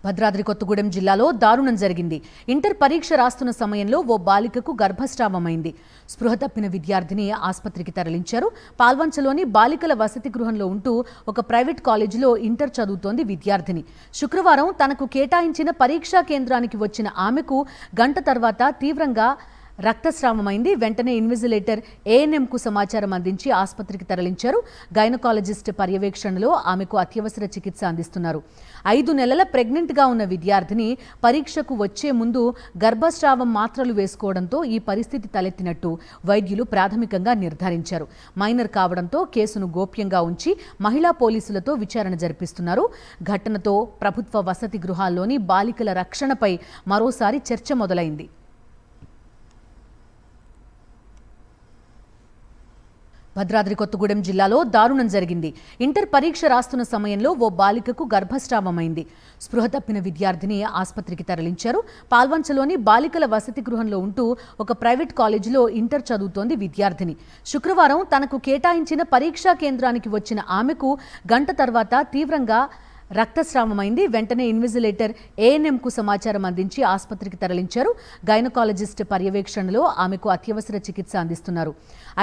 భద్రాద్రి కొత్తగూడెం జిల్లాలో దారుణం జరిగింది. ఇంటర్ పరీక్ష రాస్తున్న సమయంలో ఓ బాలికకు గర్భస్రావమైంది. స్పృహ తప్పిన విద్యార్థిని ఆసుపత్రికి తరలించారు. పాల్వంచలోని బాలికల వసతి గృహంలో ఉంటూ ఒక ప్రైవేట్ కాలేజీలో ఇంటర్ చదువుతోంది విద్యార్థిని. శుక్రవారం తనకు కేటాయించిన పరీక్షా కేంద్రానికి వచ్చిన ఆమెకు గంట తర్వాత తీవ్రంగా రక్తస్రావమైంది. వెంటనే ఇన్విజిలేటర్ ఏఎన్ఎంకు సమాచారం అందించి ఆసుపత్రికి తరలించారు. గైనకాలజిస్ట్ పర్యవేక్షణలో ఆమెకు అత్యవసర చికిత్స అందిస్తున్నారు. 5 నెలల ప్రెగ్నెంట్గా ఉన్న విద్యార్థిని పరీక్షకు వచ్చే ముందు గర్భస్రావం మాత్రలు వేసుకోవడంతో ఈ పరిస్థితి తలెత్తినట్టు వైద్యులు ప్రాథమికంగా నిర్ధారించారు. మైనర్ కావడంతో కేసును గోప్యంగా ఉంచి మహిళా పోలీసులతో విచారణ జరిపిస్తున్నారు. ఘటనతో ప్రభుత్వ వసతి గృహాల్లోని బాలికల రక్షణపై మరోసారి చర్చ మొదలైంది. భద్రాద్రి కొత్తగూడెం జిల్లాలో దారుణం జరిగింది. ఇంటర్ పరీక్ష రాస్తున్న సమయంలో ఓ బాలికకు గర్భస్రావమైంది. స్పృహ తప్పిన విద్యార్థిని ఆసుపత్రికి తరలించారు. పాల్వంచలోని బాలికల వసతి గృహంలో ఉంటూ ఒక ప్రైవేట్ కాలేజీలో ఇంటర్ చదువుతోంది విద్యార్థిని. శుక్రవారం తనకు కేటాయించిన పరీక్షా కేంద్రానికి వచ్చిన ఆమెకు గంట తర్వాత తీవ్రంగా రక్తస్రావమైంది. వెంటనే ఇన్విజిలేటర్ ఏఎన్ఎంకు సమాచారం అందించి ఆసుపత్రికి తరలించారు. గైనకాలజిస్ట్ పర్యవేక్షణలో ఆమెకు అత్యవసర చికిత్స అందిస్తున్నారు.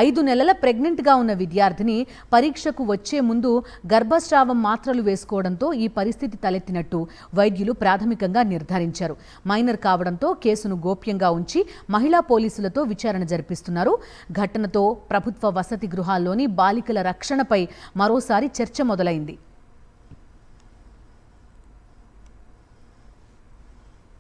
5 నెలల ప్రెగ్నెంట్గా ఉన్న విద్యార్థిని పరీక్షకు వచ్చే ముందు గర్భస్రావం మాత్రలు వేసుకోవడంతో ఈ పరిస్థితి తలెత్తినట్టు వైద్యులు ప్రాథమికంగా నిర్ధారించారు. మైనర్ కావడంతో కేసును గోప్యంగా ఉంచి మహిళా పోలీసులతో విచారణ జరిపిస్తున్నారు. ఘటనతో ప్రభుత్వ వసతి గృహాల్లోని బాలికల రక్షణపై మరోసారి చర్చ మొదలైంది.